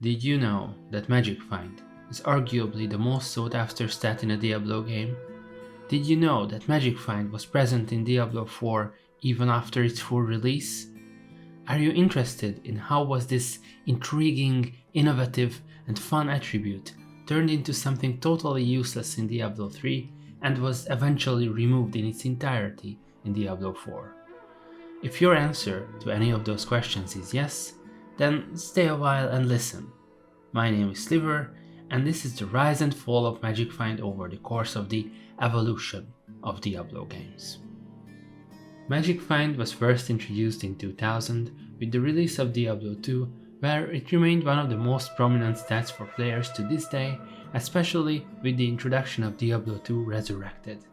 Did you know that Magic Find is arguably the most sought after stat in a Diablo game? Did you know that Magic Find was present in Diablo 4 even after its full release? Are you interested in how was this intriguing, innovative, and fun attribute turned into something totally useless in Diablo 3 and was eventually removed in its entirety in Diablo 4? If your answer to any of those questions is yes, then stay a while and listen. My name is Sliver, and this is the rise and fall of Magic Find over the course of the evolution of Diablo games. Magic Find was first introduced in 2000 with the release of Diablo 2, where it remained one of the most prominent stats for players to this day, especially with the introduction of Diablo 2 Resurrected.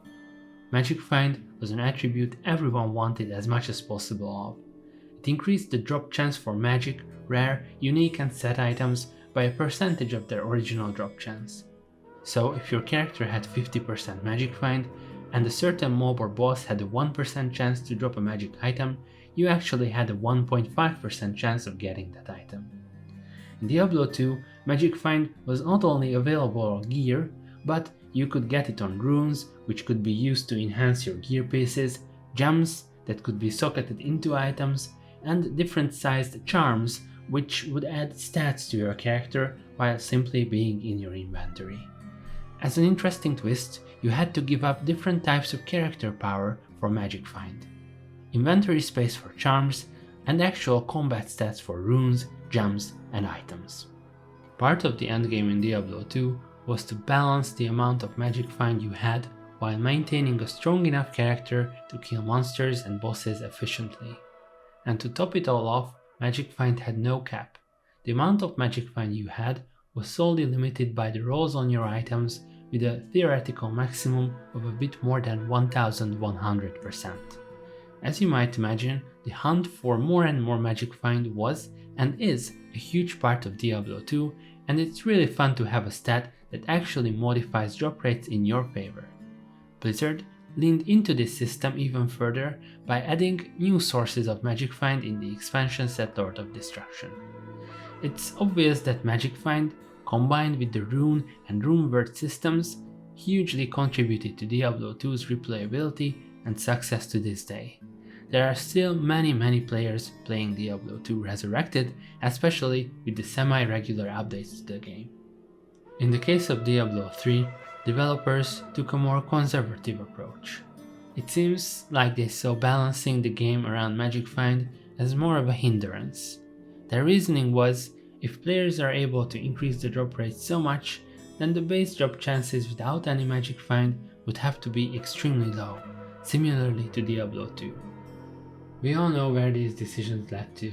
Magic Find was an attribute everyone wanted as much as possible of. It increased the drop chance for magic, rare, unique and set items by a percentage of their original drop chance. So if your character had 50% Magic Find, and a certain mob or boss had a 1% chance to drop a magic item, you actually had a 1.5% chance of getting that item. In Diablo 2, Magic Find was not only available on gear, but you could get it on runes, which could be used to enhance your gear pieces, gems that could be socketed into items, and different sized charms which would add stats to your character while simply being in your inventory. As an interesting twist, you had to give up different types of character power for Magic Find. Inventory space for charms, and actual combat stats for runes, gems, and items. Part of the endgame in Diablo 2 was to balance the amount of Magic Find you had while maintaining a strong enough character to kill monsters and bosses efficiently. And to top it all off, Magic Find had no cap. The amount of Magic Find you had was solely limited by the rolls on your items, with a theoretical maximum of a bit more than 1100%. As you might imagine, the hunt for more and more Magic Find was and is a huge part of Diablo 2, and it's really fun to have a stat that actually modifies drop rates in your favor. Blizzard leaned into this system even further by adding new sources of Magic Find in the expansion set Lord of Destruction. It's obvious that Magic Find, combined with the rune and rune word systems, hugely contributed to Diablo 2's replayability and success to this day. There are still many players playing Diablo 2 Resurrected, especially with the semi-regular updates to the game. In the case of Diablo 3, developers took a more conservative approach. It seems like they saw balancing the game around Magic Find as more of a hindrance. Their reasoning was, if players are able to increase the drop rate so much, then the base drop chances without any Magic Find would have to be extremely low, similarly to Diablo 2. We all know where these decisions led to: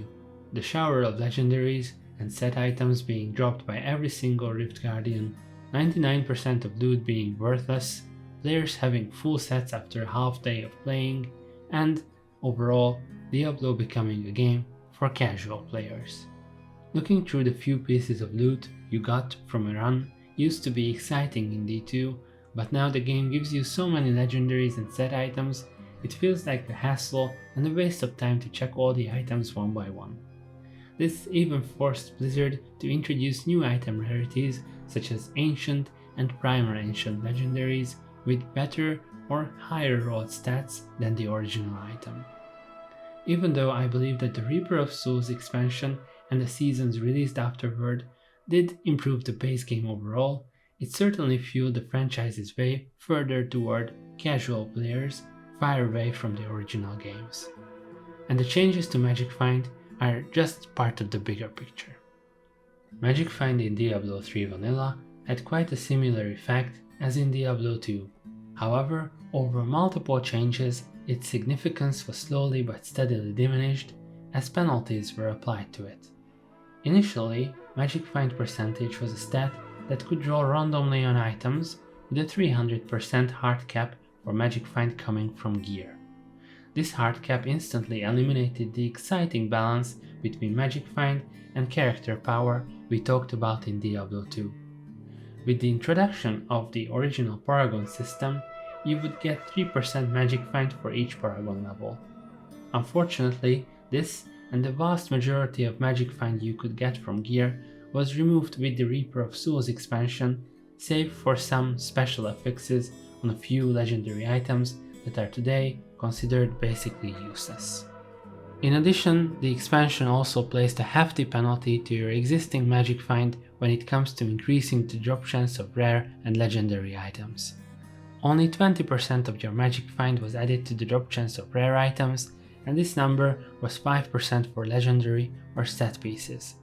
the shower of legendaries and set items being dropped by every single Rift Guardian, 99% of loot being worthless, players having full sets after a half day of playing, and, overall, Diablo becoming a game for casual players. Looking through the few pieces of loot you got from a run used to be exciting in D2, but now the game gives you so many legendaries and set items, it feels like a hassle and a waste of time to check all the items one by one. This even forced Blizzard to introduce new item rarities such as Ancient and Primer Ancient legendaries with better or higher rolled stats than the original item. Even though I believe that the Reaper of Souls expansion and the seasons released afterward did improve the base game overall, it certainly fueled the franchise's way further toward casual players far away from the original games. And the changes to Magic Find are just part of the bigger picture. Magic Find in Diablo 3 Vanilla had quite a similar effect as in Diablo 2. However, over multiple changes, its significance was slowly but steadily diminished as penalties were applied to it. Initially, Magic Find percentage was a stat that could roll randomly on items, with a 300% hard cap for Magic Find coming from gear. This hard cap instantly eliminated the exciting balance between Magic Find and character power we talked about in Diablo 2. With the introduction of the original Paragon system, you would get 3% Magic Find for each Paragon level. Unfortunately, this and the vast majority of Magic Find you could get from gear was removed with the Reaper of Souls expansion, save for some special affixes on a few legendary items that are today considered basically useless. In addition, the expansion also placed a hefty penalty to your existing magic find when it comes to increasing the drop chance of rare and legendary items. Only 20% of your magic find was added to the drop chance of rare items, and this number was 5% for legendary or stat pieces.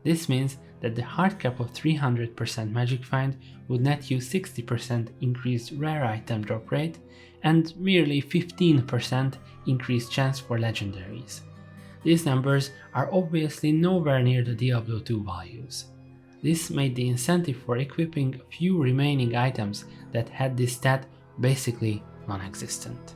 This means that the hard cap of 300% magic find would net you 60% increased rare item drop rate and merely 15% increased chance for legendaries. These numbers are obviously nowhere near the Diablo 2 values. This made the incentive for equipping a few remaining items that had this stat basically non-existent.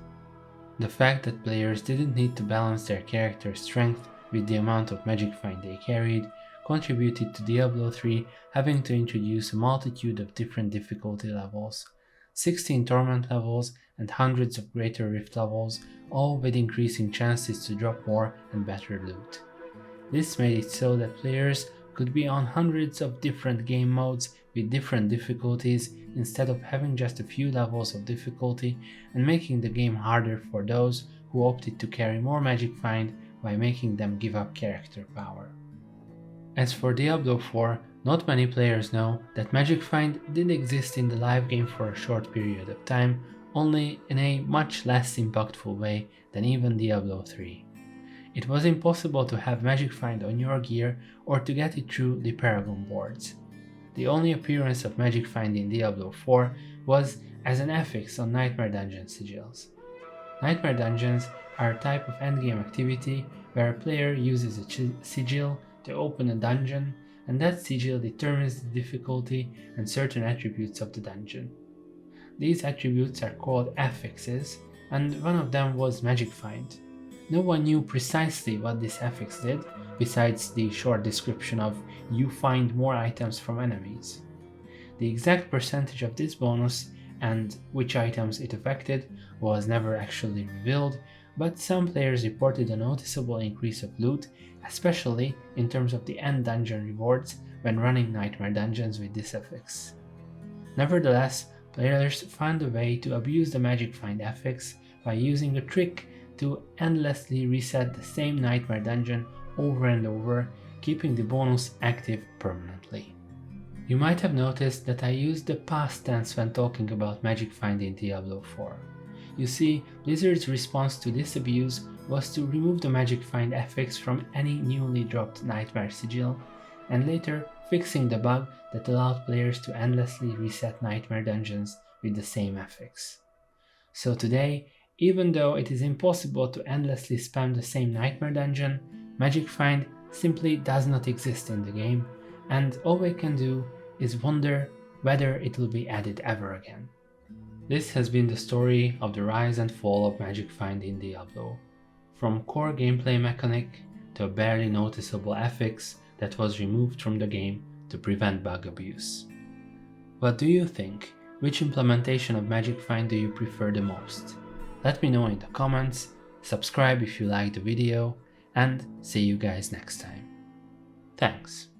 The fact that players didn't need to balance their character's strength with the amount of magic find they carried contributed to Diablo 3 having to introduce a multitude of different difficulty levels, 16 torment levels and hundreds of greater rift levels, all with increasing chances to drop more and better loot. This made it so that players could be on hundreds of different game modes with different difficulties instead of having just a few levels of difficulty and making the game harder for those who opted to carry more magic find by making them give up character power. As for Diablo 4, not many players know that magic find did exist in the live game for a short period of time, only in a much less impactful way than even Diablo 3. It was impossible to have magic find on your gear or to get it through the Paragon boards. The only appearance of magic find in Diablo 4 was as an affix on Nightmare Dungeon sigils. Nightmare Dungeons are a type of endgame activity where a player uses a sigil to open a dungeon, and that sigil determines the difficulty and certain attributes of the dungeon. These attributes are called affixes, and one of them was magic find. No one knew precisely what this affix did, besides the short description of "you find more items from enemies." The exact percentage of this bonus and which items it affected was never actually revealed, but some players reported a noticeable increase of loot, especially in terms of the end dungeon rewards when running Nightmare Dungeons with this affix. Nevertheless, players found a way to abuse the magic find affix by using a trick to endlessly reset the same Nightmare Dungeon over and over, keeping the bonus active permanently. You might have noticed that I used the past tense when talking about magic find in Diablo 4. You see, Blizzard's response to this abuse was to remove the magic find affix from any newly dropped Nightmare sigil, and later fixing the bug that allowed players to endlessly reset Nightmare Dungeons with the same affix. So today, even though it is impossible to endlessly spam the same Nightmare Dungeon, magic find simply does not exist in the game, and all we can do is wonder whether it will be added ever again. This has been the story of the rise and fall of magic find in Diablo, from core gameplay mechanic to a barely noticeable affix that was removed from the game to prevent bug abuse. What do you think? Which implementation of magic find do you prefer the most? Let me know in the comments, subscribe if you liked the video, and see you guys next time. Thanks.